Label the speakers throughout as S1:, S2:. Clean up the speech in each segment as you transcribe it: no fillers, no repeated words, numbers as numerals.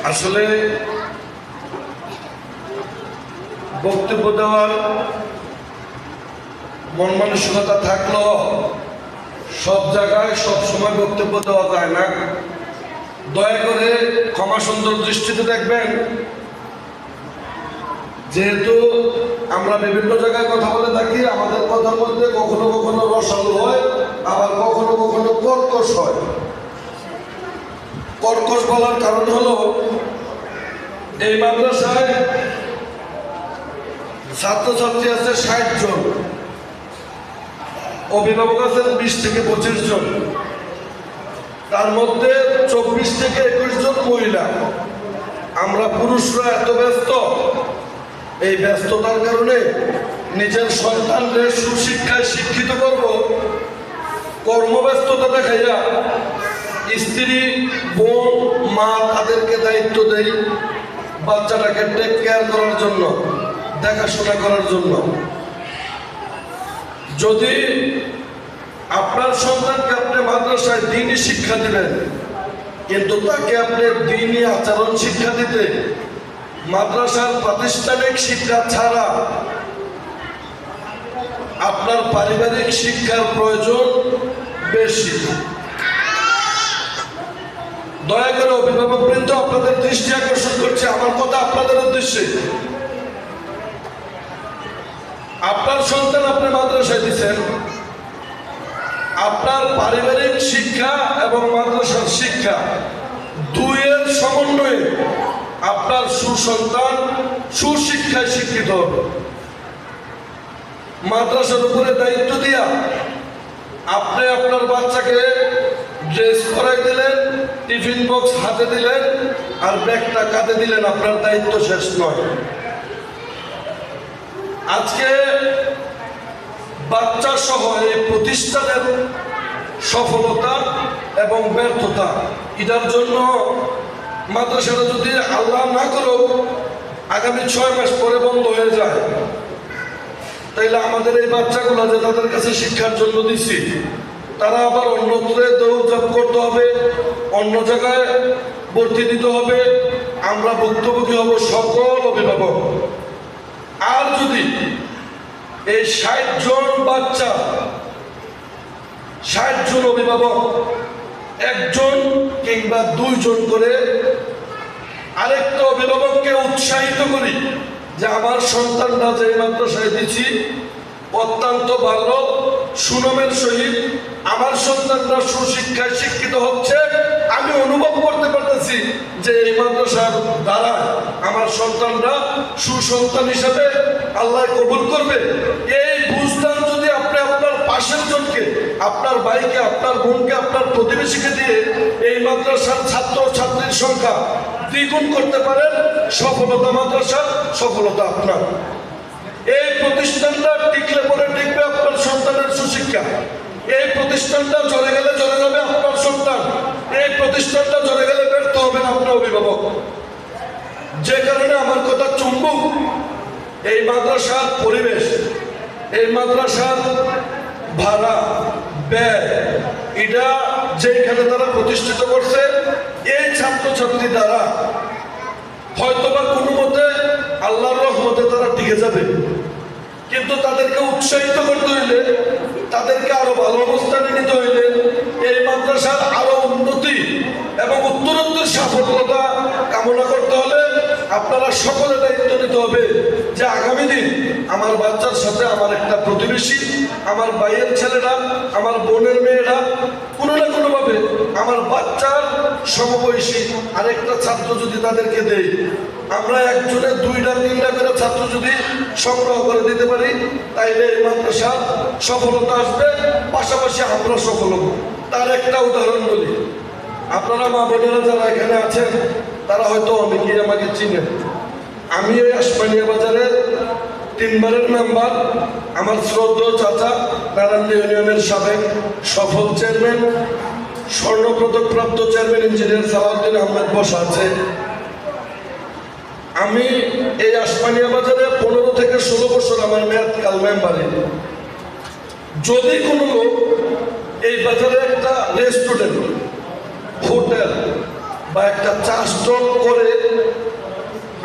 S1: আসলে বক্তব্য দেওয়ার মন মানসিকতা থাকলেও সব জায়গায় সব সময় বক্তব্য দেওয়া যায় না। দয়া করে ক্ষমা সুন্দর দৃষ্টিতে দেখবেন। যেহেতু আমরা বিভিন্ন জায়গায় কথা বলে থাকি, আমাদের কথার মধ্যে কখনো কখনো রসালো হয়, আবার কখনো কখনো কর্কশ হয়। কর্কশ বলার কারণ হলো এই মাদ্রাসায় ছাত্রছাত্রী আছে ৬০ জন, অভিভাবক আছেন ২০ থেকে ২৫ জন, তার মধ্যে ২৪ থেকে ২১ জন মহিলা। আমরা পুরুষরা এত ব্যস্ত, এই ব্যস্ততার কারণে নিজের সন্তানদের সুশিক্ষায় শিক্ষিত করব, কর্মব্যস্ততা দেখাইয়া স্ত্রী, বোন, মা তাদেরকে দায়িত্ব দেই বাচ্চাটাকে টেক কেয়ার করার জন্য, দেখাশোনা করার জন্য। যদি আপনার সন্তানকে আপনি মাদ্রাসায় দ্বীনি শিক্ষা দিবেন, কিন্তু তাকে আপনি দ্বীনি আচরণ শিক্ষা দিতে মাদ্রাসার প্রাতিষ্ঠানিক শিক্ষা ছাড়া আপনার পারিবারিক শিক্ষার প্রয়োজন বেশি। দয়া করে অভিভাবকবৃন্দ, আপনাদের দৃষ্টি আকর্ষণ করছে আমার কথা আপনাদের উদ্দেশ্যে। আপনার সন্তান আপনি মাদ্রাসায় দিচ্ছেন, আপনার পারিবারিক শিক্ষা এবং মাদ্রাসার শিক্ষা দুইয়ের সমন্বয়ে আপনার সুসন্তান সুশিক্ষায় শিক্ষিত হবে। মাদ্রাসার উপরে দায়িত্ব দিয়া আপনি আপনার বাচ্চাকে ড্রেস করাই দিলেন, টিফিন বক্স হাতে দিলেন, আর ব্যাগটা কাঁধে দিলেন, আপনার দায়িত্ব শেষ নয়। আজকে বাচ্চা সহ এই প্রতিষ্ঠানের সফলতা এবং ব্যর্থতা, এটার জন্য মাদ্রাসাটা যদি আল্লাহ না করো আগামী ৬ মাস পরে বন্ধ হয়ে যায়, তাইলে আমাদের এই বাচ্চাগুলো যে তাদের কাছে শিক্ষার জন্য দিচ্ছি, তারা আবার অন্যত্র দৌড়ঝাঁপ করতে হবে, অন্য জায়গায় ভর্তি দিতে হবে। আমরা ভুক্তভোগী হব সকল অভিভাবক। আর যদি এই ৬০ জন বাচ্চা, ৬০ জন অভিভাবক একজন কিংবা ২ জন করে আরেকটা অভিভাবককে উৎসাহিত করি যে আমার সন্তানরা যে মাদ্রাসায় দিচ্ছি অত্যন্ত ভালো সুনামের সহিত আমার সন্তানরা সুশিক্ষায় শিক্ষিত হচ্ছে, আমি অনুভব করতে পারতেছি যে এই মাদ্রাসার দ্বারা আমার সন্তানরা সুসন্তান হিসাবে আল্লাহ কবুল করবে। এই বুঝদান যদি আপনি আপনার পাশের জনকে, আপনার ভাইকে, আপনার বোনকে, আপনার প্রতিবেশীকে দিয়ে এই মাদ্রাসার ছাত্র ছাত্রীর সংখ্যা দ্বিগুণ করতে পারেন, সফলতা মাদ্রাসার, সফলতা আপনার। এই প্রতিষ্ঠানটা টিকলে পরে টিকবে আপনার সন্তানের সুশিক্ষা। এই প্রতিষ্ঠানটা চলে গেলে চলে যাবে আপনার সন্তান। এই প্রতিষ্ঠানটা চলে গেলে ব্যর্থ হবেন আপনার অভিভাবক। যে কারণে আমার কথা চুম্বক, এই মাদ্রাসার পরিবেশ, এই মাদ্রাসার ভাড়া, ব্যয়, এটা যেখানে তারা প্রতিষ্ঠিত করছে, এই ছাত্রছাত্রী দ্বারা হয়তোবা কোনো মতে আল্লাহর রহমতে তারা টিকে যাবে। কিন্তু তাদেরকে উৎসাহিত করতে হইলে, তাদেরকে আরো ভালো অবস্থানে নিতে হইলে, এই মাদ্রাসার আরো উন্নতি এবং উত্তরোত্তর সফলতা কামনা করতে হলে আপনারা সকলে দায়িত্ব নিতে হবে যে আগামী দিন আমার বাচ্চার সাথে আমার একটা প্রতিবেশী, আমার ভাইয়ের ছেলেরা, আমার বোনের মেয়েরা কোনো না কোনোভাবে আমার বাচ্চার সমবয়সী আরেকটা ছাত্র যদি তাদেরকে দেই, আমরা একজনে 2টা 3টা করে ছাত্র যদি সংগ্রহ করে দিতে পারি, তাইলে এই মাদ্রাসার সফলতা আসবে, পাশাপাশি আমরা সফল হব। তার একটা উদাহরণ বলি, আপনারা মা বোনেরা যারা এখানে আছেন তারা হয়তো অনেকেই আমাকে চিনেন। আমি এই আসমানিয়া বাজারের 3বারের মেম্বার। আমার শ্রদ্ধেয় চাচা নারায়ণ ইউনিয়নের সাবেক সফল চেয়ারম্যান, স্বর্ণপদক প্রাপ্ত চেয়ারম্যান ইঞ্জিনিয়ার সালাউদ্দিন আহমেদ বসা আছে। আমি এই আসমানিয়া বাজারে 15 থেকে 16 বছর আমার মেয়াদকাল মেম্বারে। যদি কোনো লোক এই বাজারে একটা রেস্টুরেন্ট, হোটেল বা একটা চা স্টল করে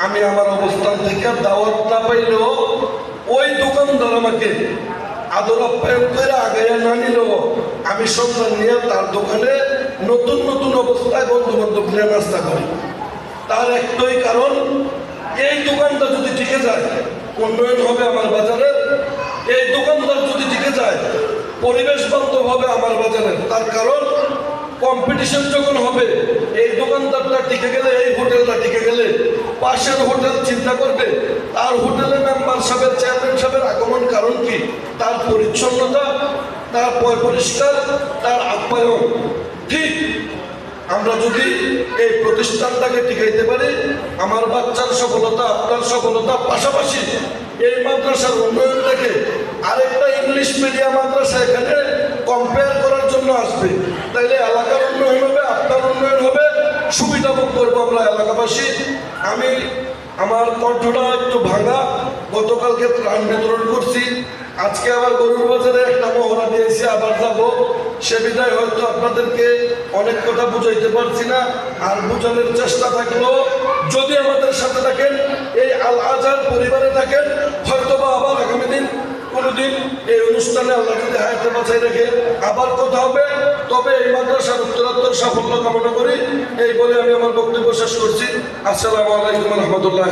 S1: আমি আমার অবস্থান থেকে দাওয়াত না পাইলেও ওই দোকানদার আমাকে আদর আপ্যায়ন করে আগাইয়া না নিলেও আমি সন্ধান নিয়ে তার দোকানে নতুন নতুন অবস্থায় বন্ধু বান্ধব নিয়ে নাস্তা করি। তার একটাই কারণ, এই দোকানটা যদি টিকে যায় উন্নয়ন হবে আমার বাজারের, এই দোকানদার যদি টিকে যায় পরিবেশ বান্ধব হবে আমার বাজারের। তার কারণ কম্পিটিশন যখন হবে, এই দোকানদারটা টিকে গেলে, এই হোটেলটা টিকে গেলে পাশের হোটেল চিন্তা করবে তার হোটেলের মেম্বার সাহেবের, চেয়ারম্যান সাহেবের আগমন কারণ কি, তার পরিচ্ছন্নতা, তার পরিষ্কার, তার আপ্যায়ন। ঠিক আমরা যদি এই প্রতিষ্ঠানটাকে টিকাইতে পারি, আমার বাচ্চার সফলতা, আপনার সফলতা, পাশাপাশি এই মাদ্রাসার উন্নয়ন থেকে আরেকটা ইংলিশ মিডিয়াম মাদ্রাসা এখানে কম্পেয়ার করার জন্য আসবে, তাইলে এলাকার উন্নয়ন হবে, আপনার উন্নয়ন হবে, সুবিধা ভোগ করবো আমরা এলাকাবাসী। আমি আমার কণ্ঠটা একটু ভাঙা, গতকালকে ত্রাণ বিতরণ করছি, আজকে আবার গরুর বাজারে একটা মহড়া দিয়েছি, আবার যাব। সে বিদায় হয়তো আপনাদেরকে অনেক কথা বুঝাইতে পারছি না, আর বোঝানোর চেষ্টা থাকলেও যদি আমাদের সাথে থাকেন, এই আল আজহার পরিবারে থাকেন, হয়তো বা আবার আগামী দিন কোনোদিন এই অনুষ্ঠানে আল্লাহ যদি হায়াতে বাঁচাই রেখে আবার কথা হবে। তবে এই মাদ্রাসার উত্তরোত্তর সাফল্য কামনা করি, এই বলে আমি আমার বক্তব্য শেষ করছি। আসসালামু আলাইকুম রহমতুল্লাহ।